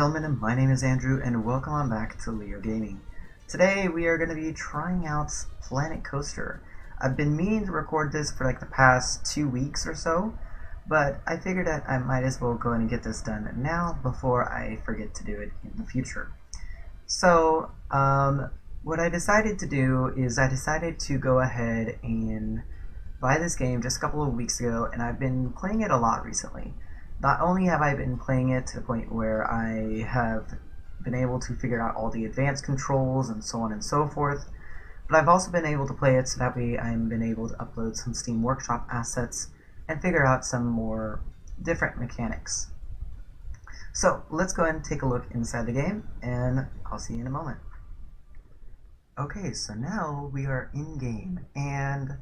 gentlemen, my name is Andrew and welcome on back to Leo Gaming. Today we are going to be trying out Planet Coaster. I've been meaning to record this for like the past 2 weeks or so, but I figured that I might as well go ahead and get this done now before I forget to do it in the future. So, what I decided to do is I decided to go ahead and buy this game just a couple of weeks ago, and I've been playing it a lot recently. Not only have I been playing it to the point where I have been able to figure out all the advanced controls and so on and so forth, but I've also been able to play it so that way I've been able to upload some Steam Workshop assets and figure out some more different mechanics. So let's go ahead and take a look inside the game, and I'll see you in a moment. Okay, so now we are in game, and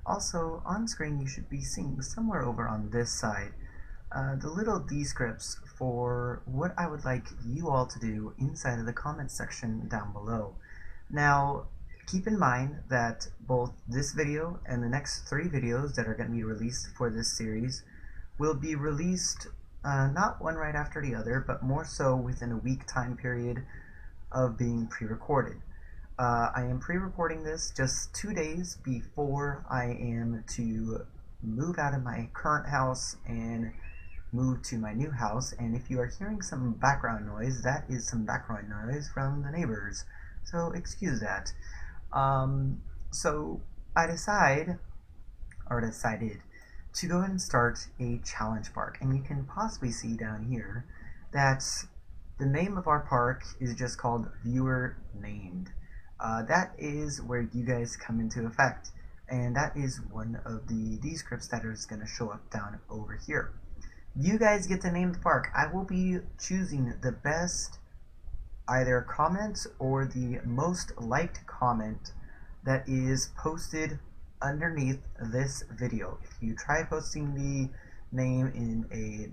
also on screen you should be seeing somewhere over on this side the little descripts for what I would like you all to do inside of the comments section down below. Now, keep in mind that both this video and the next 3 videos that are going to be released for this series will be released not one right after the other, but more so within a week time period of being pre-recorded. I am pre-recording this just 2 days before I am to move out of my current house and move to my new house, and if you are hearing some background noise, that is some background noise from the neighbors, so excuse that. So I decided to go ahead and start a challenge park, and you can possibly see down here that the name of our park is just called Viewer Named. That is where you guys come into effect, and that is one of the descripts that is going to show up down over here. You guys get to name the park. I will be choosing the best either comments or the most liked comment that is posted underneath this video. If you try posting the name in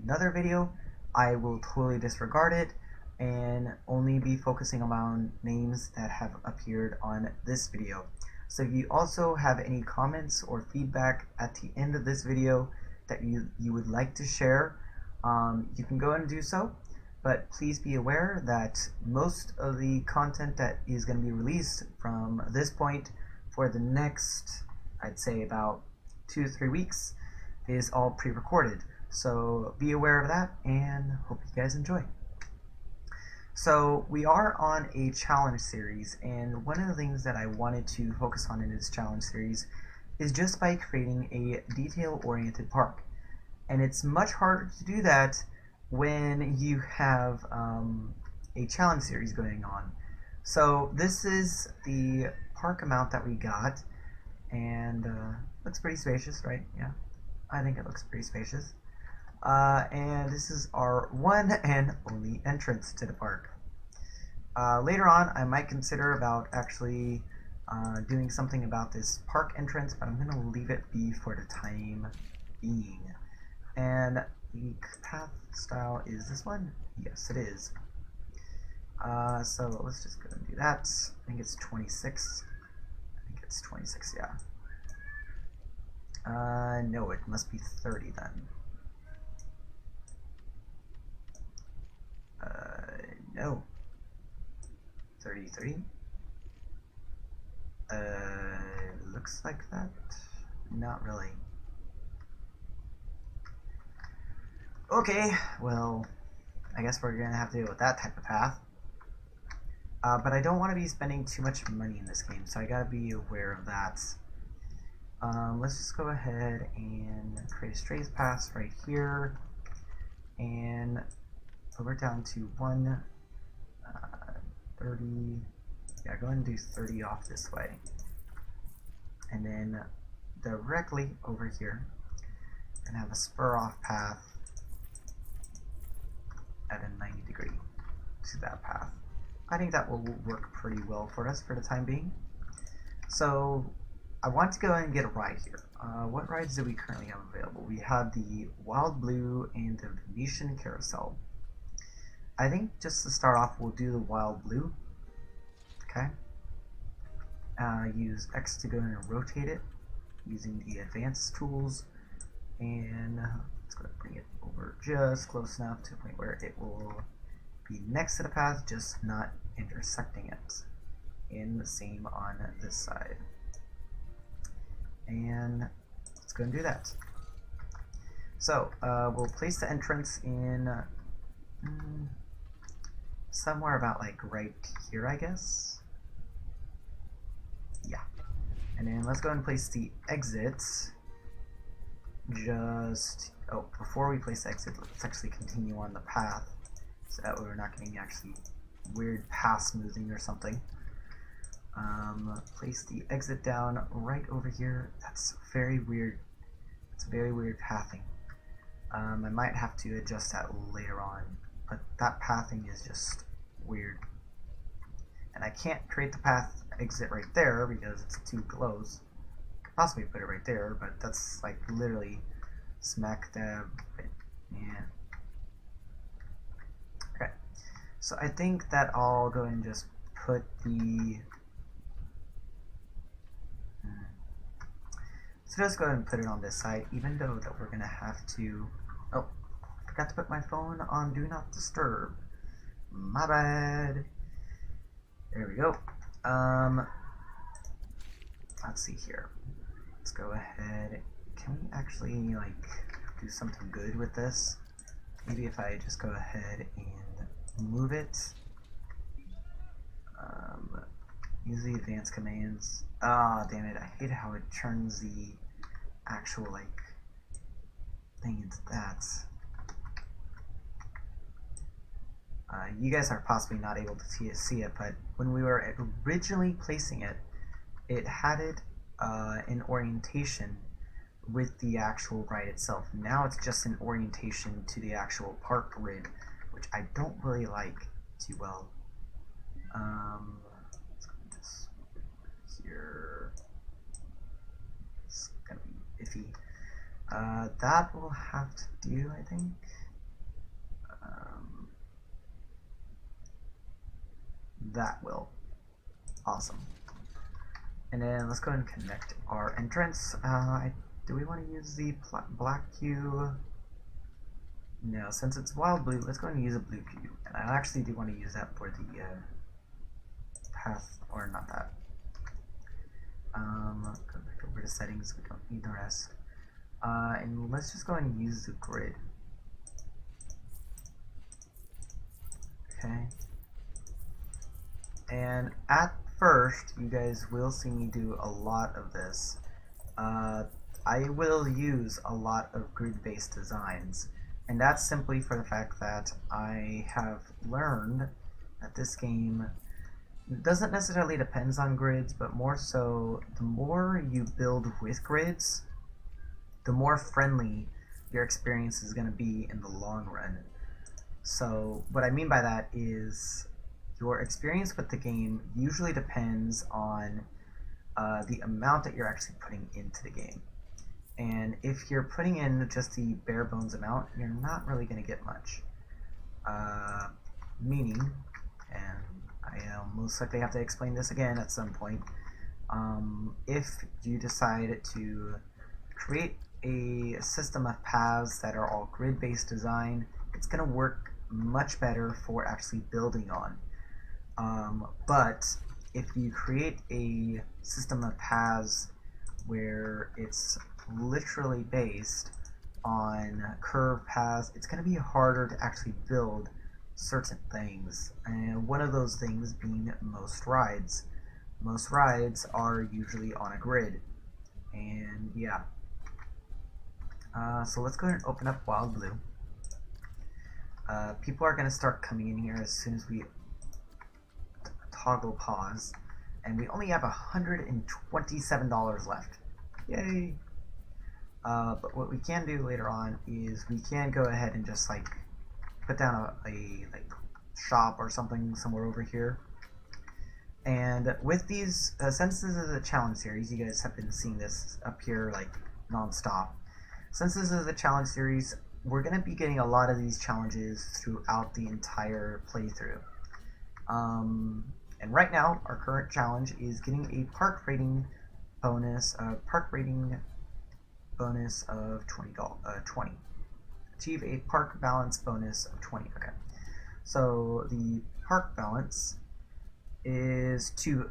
another video, I will totally disregard it and only be focusing on names that have appeared on this video. So if you also have any comments or feedback at the end of this video that you would like to share, you can go ahead and do so, but please be aware that most of the content that is going to be released from this point for the next, I'd say about 2 to 3 weeks, is all pre-recorded. So be aware of that and hope you guys enjoy. So we are on a challenge series, and one of the things that I wanted to focus on in this challenge series is just by creating a detail-oriented park. And it's much harder to do that when you have a challenge series going on. So this is the park amount that we got, and looks pretty spacious, right? Yeah, I think it looks pretty spacious. And this is our one and only entrance to the park. Later on, I might consider about actually doing something about this park entrance, but I'm going to leave it be for the time being. And the path style is this one? Yes, it is. So let's just go and do that. I think it's 26. I think it's 26, yeah. No, it must be 30 then. No. 33? Looks like that. Not really. Okay, well, I guess we're gonna have to deal with that type of path. But I don't want to be spending too much money in this game, so I gotta be aware of that. Let's just go ahead and create a straight path right here, and over down to 30. Yeah, go ahead and do 30 off this way, and then directly over here, and have a spur off path at a 90 degree to that path. I think that will work pretty well for us for the time being. So I want to go ahead and get a ride here. What rides do we currently have available? We have the Wild Blue and the Venetian Carousel. I think just to start off we'll do the Wild Blue. Okay. Use X to go ahead and rotate it using the advanced tools, and let's go ahead and bring it over just close enough to the point where it will be next to the path, just not intersecting it. And the same on this side. And let's go and do that. So we'll place the entrance in somewhere about like right here, I guess. Yeah. And then let's go and place the exits. Just, oh, before we place the exit, let's actually continue on the path, so that way we're not getting actually weird path smoothing or something. Place the exit down right over here. That's very weird. It's very weird pathing. I might have to adjust that later on, but that pathing is just weird. And I can't create the path exit right there because it's too close. Could possibly put it right there, but that's like literally smack dab right. Yeah. Okay. So I think that I'll go and just put the so just go ahead and put it on this side, even though that we're gonna have to. Oh, forgot to put my phone on Do Not Disturb. My bad. There we go. Let's see here. Let's go ahead. Can we actually like do something good with this? Maybe if I just go ahead and move it. Use the advanced commands. Ah, damn it! I hate how it turns the actual like thing into that. You guys are possibly not able to see it, but when we were originally placing it, it had it in orientation with the actual ride itself. Now it's just an orientation to the actual park grid, which I don't really like too well. Let's go this here. It's gonna be iffy. That will have to do, I think. That will. Awesome. And then let's go ahead and connect our entrance. Do we want to use the black cube? No, since it's wild blue, let's go ahead and use a blue cube. And I actually do want to use that for the path, or not that. Go back over to settings, we don't need the rest. And let's just go ahead and use the grid. Okay. And at first, you guys will see me do a lot of this. I will use a lot of grid-based designs, and that's simply for the fact that I have learned that this game doesn't necessarily depend on grids, but more so, the more you build with grids, the more friendly your experience is going to be in the long run. So what I mean by that is your experience with the game usually depends on the amount that you're actually putting into the game. And if you're putting in just the bare bones amount, you're not really going to get much. Meaning, and I most likely have to explain this again at some point, if you decide to create a system of paths that are all grid-based design, it's going to work much better for actually building on. But if you create a system of paths where it's literally based on curved paths, it's going to be harder to actually build certain things. And one of those things being most rides. Most rides are usually on a grid. And yeah. So let's go ahead and open up Wild Blue. People are going to start coming in here as soon as we toggle pause, and we only have $127 left. Yay! But what we can do later on is we can go ahead and just like put down a like shop or something somewhere over here. And with these, since this is a challenge series, you guys have been seeing this up here like non-stop. Since this is a challenge series, we're going to be getting a lot of these challenges throughout the entire playthrough. And right now, our current challenge is getting a park rating bonus of 20. Achieve a park balance bonus of 20. Okay. So the park balance is 2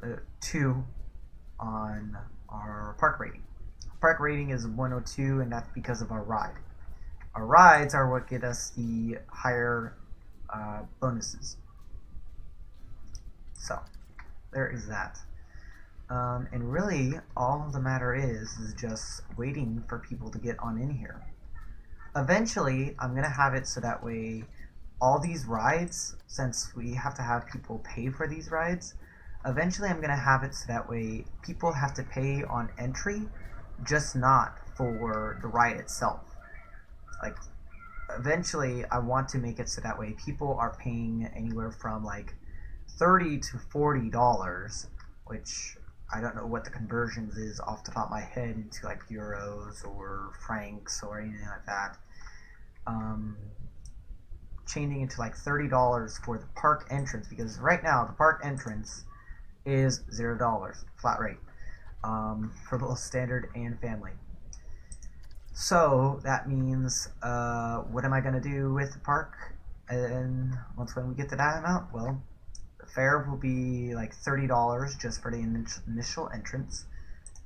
on our park rating. Park rating is 102, and that's because of our ride. Our rides are what get us the higher bonuses. So there is that. And really, all the matter is just waiting for people to get on in here. Eventually, I'm going to have it so that way all these rides, since we have to have people pay for these rides, eventually I'm going to have it so that way people have to pay on entry, just not for the ride itself. Like, eventually I want to make it so that way people are paying anywhere from like $30 to $40, which I don't know what the conversions is off the top of my head into like euros or francs or anything like that. Changing it to like $30 for the park entrance, because right now the park entrance is $0 flat rate for both standard and family. So that means what am I going to do with the park? And once when we get to that amount, well, the fare will be like $30 just for the initial entrance,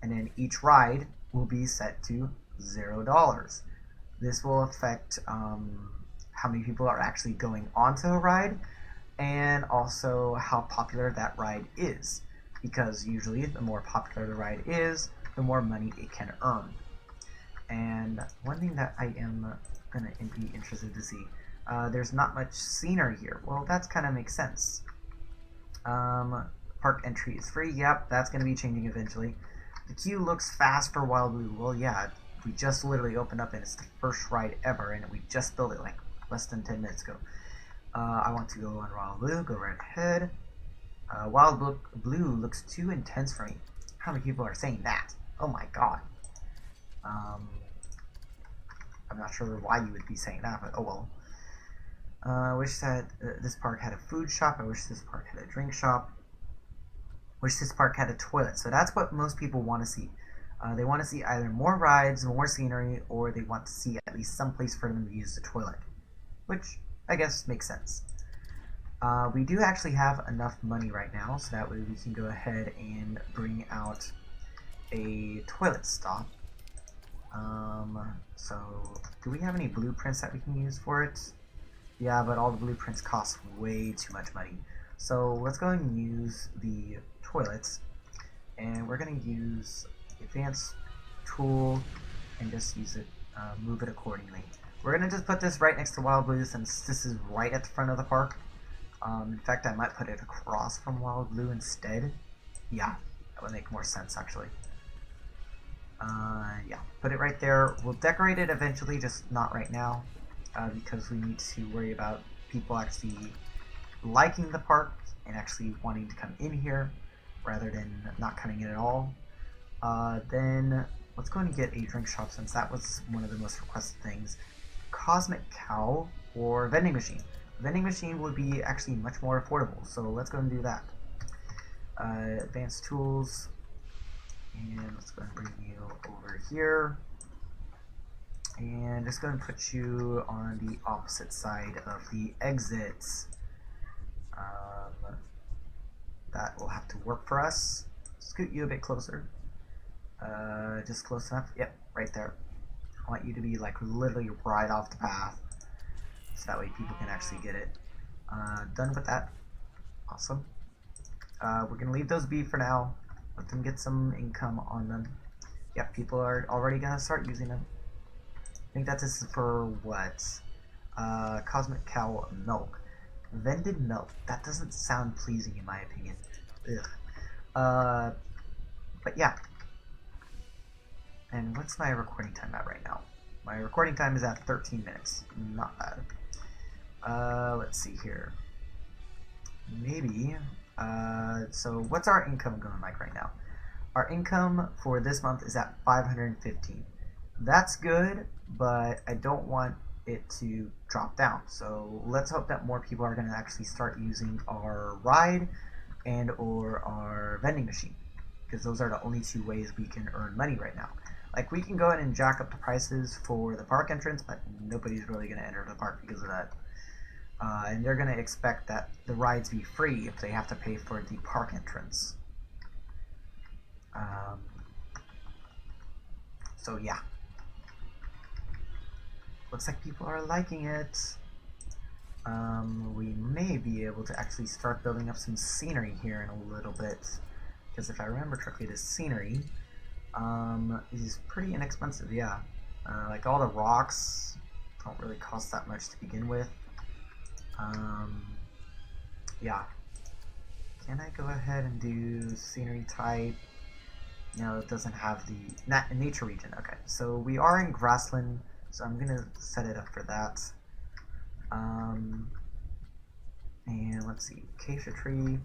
and then each ride will be set to $0. This will affect how many people are actually going onto a ride, and also how popular that ride is, because usually the more popular the ride is, the more money it can earn. And one thing that I am going to be interested to see, there's not much scenery here. Well, that's kind of makes sense. Park entry is free. Yep, that's going to be changing eventually. The queue looks fast for Wild Blue. Well, yeah, we just literally opened up and it's the first ride ever, and we just built it like less than 10 minutes ago. I want to go on Wild Blue. Go right ahead. Wild Blue looks too intense for me. How many people are saying that? Oh my god. I'm not sure why you would be saying that, but oh well. I wish that this park had a food shop. I wish this park had a drink shop. Wish this park had a toilet. So that's what most people want to see. They want to see either more rides, more scenery, or they want to see at least some place for them to use the toilet, which I guess makes sense. We do actually have enough money right now, so that way we can go ahead and bring out a toilet stop. So do we have any blueprints that we can use for it? Yeah, but all the blueprints cost way too much money. So let's go and use the toilets, and we're going to use advanced tool and just use it, move it accordingly. We're going to just put this right next to Wild Blue since this is right at the front of the park. In fact, I might put it across from Wild Blue instead. Yeah, that would make more sense actually. Yeah, put it right there. We'll decorate it eventually, just not right now, because we need to worry about people actually liking the park and actually wanting to come in here rather than not coming in at all. Then let's go and get a drink shop since that was one of the most requested things. Cosmic Cow or vending machine. Vending machine would be actually much more affordable, so let's go and do that. Advanced tools, and let's go and bring you over here, and just go and put you on the opposite side of the exits. That will have to work for us. Scoot you a bit closer. Just close enough. Yep, right there. I want you to be like literally right off the path, so that way people can actually get it. Done with that. Awesome. We're gonna leave those be for now. Let them get some income on them. Yep, people are already gonna start using them. I think that this is for what? Cosmic Cow milk. Vended milk. That doesn't sound pleasing in my opinion. Ugh. But yeah. And what's my recording time at right now? My recording time is at 13 minutes. Not bad. Let's see here. Maybe. So what's our income going like right now? Our income for this month is at 515. That's good, but I don't want it to drop down. So let's hope that more people are going to actually start using our ride and or our vending machine, because those are the only two ways we can earn money right now. Like, we can go ahead and jack up the prices for the park entrance, but nobody's really going to enter the park because of that. And they're going to expect that the rides be free if they have to pay for the park entrance. So yeah, looks like people are liking it. We may be able to actually start building up some scenery here in a little bit, because if I remember correctly, the scenery is pretty inexpensive. Yeah, like all the rocks don't really cost that much to begin with. Yeah, can I go ahead and do scenery type? No, it doesn't have the nature region. Okay, so we are in grassland, so I'm gonna set it up for that. And let's see, acacia tree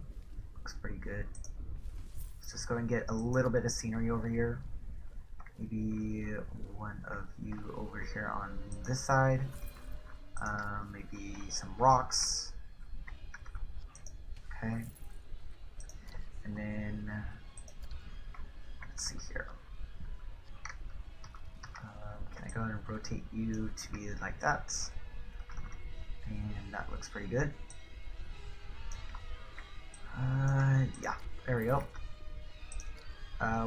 looks pretty good. Let's just go and get a little bit of scenery over here. Maybe one of you over here on this side. Maybe some rocks. Okay. And then let's see here. Can I go ahead and rotate you to be like that? And that looks pretty good. Yeah, there we go.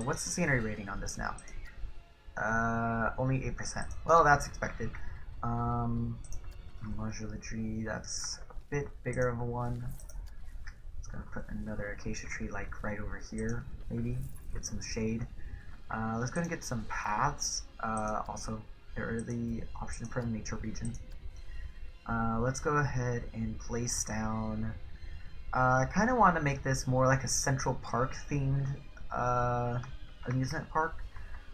What's the scenery rating on this now? Only 8%. Well, that's expected. Modular tree, that's a bit bigger of a one. It's gonna put another acacia tree like right over here, maybe. Get some shade. Let's go and get some paths. Also, there are the option for nature region. Let's go ahead and place down. I kind of want to make this more like a Central Park themed amusement park.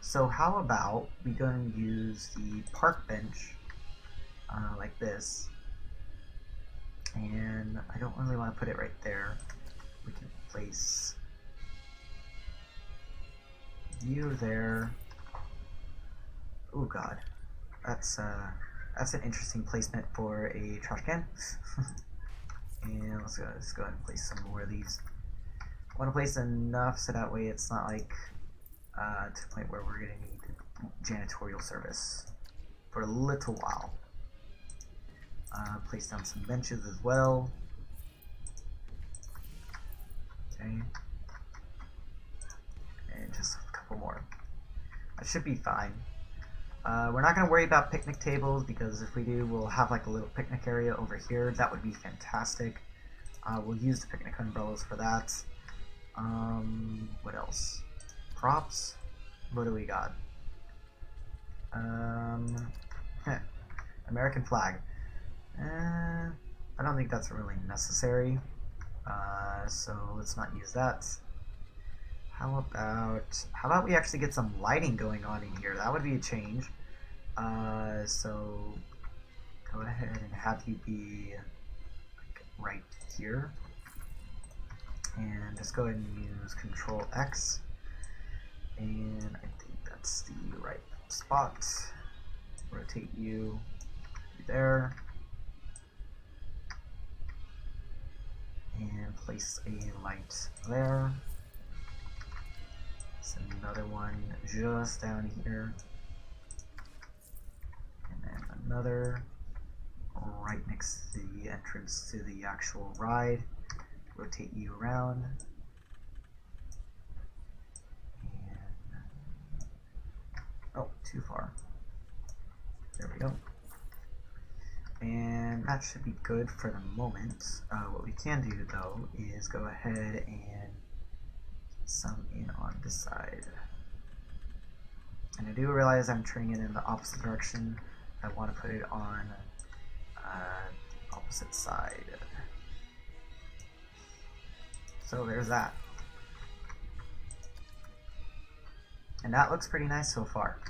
So how about we go and use the park bench like this. And I don't really want to put it right there. We can place you there. Oh god, that's an interesting placement for a trash can. And let's go ahead and place some more of these. I want to place enough so that way it's not like to the point where we're going to need janitorial service for a little while. Place down some benches as well. Okay. And just a couple more. That should be fine. We're not going to worry about picnic tables, because if we do, we'll have like a little picnic area over here. That would be fantastic. We'll use the picnic umbrellas for that. What else? Props? What do we got? American flag. I don't think that's really necessary. So let's not use that. How about we actually get some lighting going on in here? That would be a change. So go ahead and have you be like right here. And just go ahead and use Control X. And I think that's the right spot. Rotate you there. And place a light there. Another one just down here, and then another right next to the entrance to the actual ride. Rotate you around, and oh, too far. There we go. And that should be good for the moment. What we can do though is go ahead and some in on this side. And I do realize I'm turning it in the opposite direction. I want to put it on opposite side. So there's that. And that looks pretty nice so far.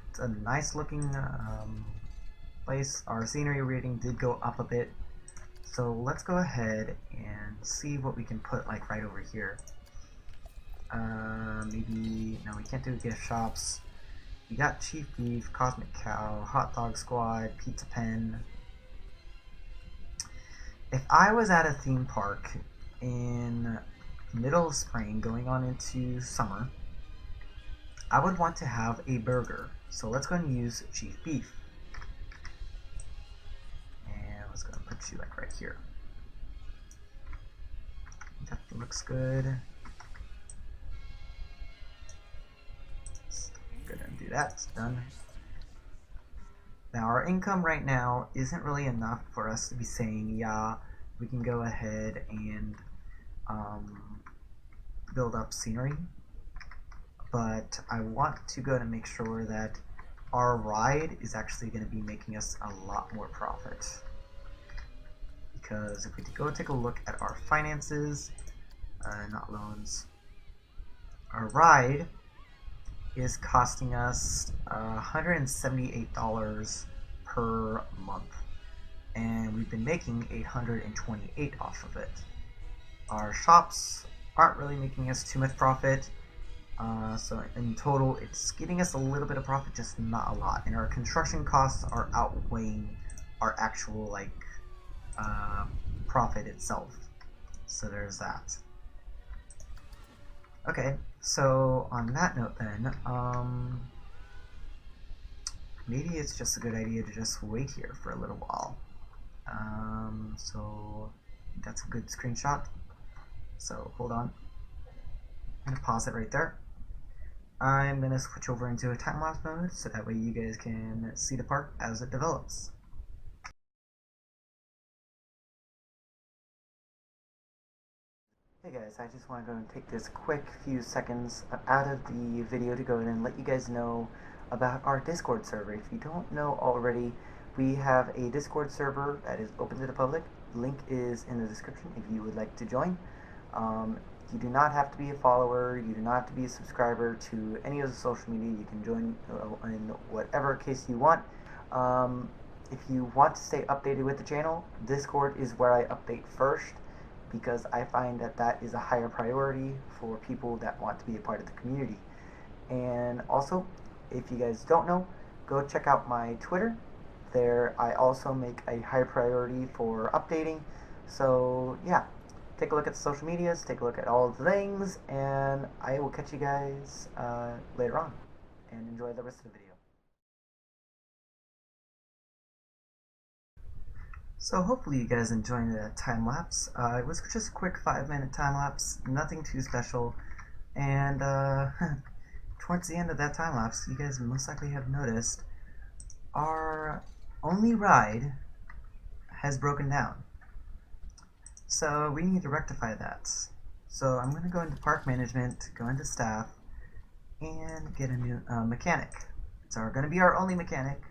It's a nice looking place. Our scenery rating did go up a bit. So let's go ahead and see what we can put like right over here. Maybe, no, we can't do gift shops. We got Chief Beef, Cosmic Cow, Hot Dog Squad, Pizza Pen. If I was at a theme park in middle of spring going on into summer, I would want to have a burger. So let's go and use Chief Beef. And let's go and put put you like right here. That looks good. Go ahead and do that. It's done. Now our income right now isn't really enough for us to be saying, yeah, we can go ahead and build up scenery. But I want to go and make sure that our ride is actually going to be making us a lot more profit. Because if we go take a look at our finances, not loans, our ride is costing us $178 per month, and we've been making $828 off of it. Our shops aren't really making us too much profit, so in total it's getting us a little bit of profit, just not a lot, and our construction costs are outweighing our actual profit itself. So there's that. Okay, so on that note then, maybe it's just a good idea to just wait here for a little while. So that's a good screenshot. So hold on. I'm gonna pause it right there. I'm gonna switch over into a time-lapse mode so that way you guys can see the park as it develops. Hey guys, I just want to go and take this quick few seconds out of the video to go ahead and let you guys know about our Discord server. If you don't know already, we have a Discord server that is open to the public. Link is in the description if you would like to join. You do not have to be a follower, you do not have to be a subscriber to any of the social media. You can join in whatever case you want. If you want to stay updated with the channel, Discord is where I update first, because I find that that is a higher priority for people that want to be a part of the community. And also, if you guys don't know, go check out my Twitter. There I also make a high priority for updating. So yeah, take a look at the social medias, take a look at all the things, and I will catch you guys later on. And enjoy the rest of the video. So hopefully you guys enjoyed the time lapse. It was just a quick 5-minute time lapse, nothing too special. And towards the end of that time lapse, you guys most likely have noticed our only ride has broken down. So we need to rectify that. So I'm going to go into park management, go into staff, and get a new mechanic. It's going to be our only mechanic,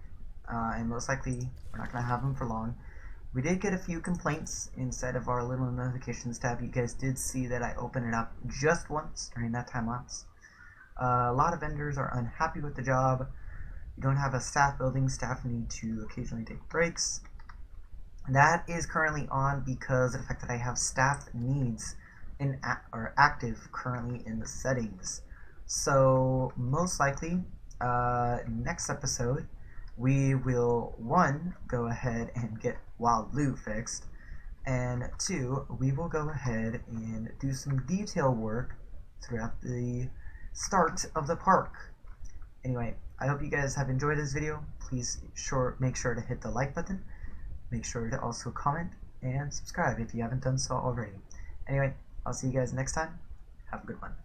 and most likely we're not going to have him for long. We did get a few complaints inside of our little notifications tab. You guys did see that I opened it up just once during that time lapse. A lot of vendors are unhappy with the job. You don't have a staff building. Staff need to occasionally take breaks. That is currently on because of the fact that I have staff needs active currently in the settings. So most likely next episode we will, 1, go ahead and get Wild Blue fixed, and 2, we will go ahead and do some detail work throughout the start of the park. Anyway, I hope you guys have enjoyed this video. Please make sure to hit the like button. Make sure to also comment and subscribe if you haven't done so already. Anyway, I'll see you guys next time. Have a good one.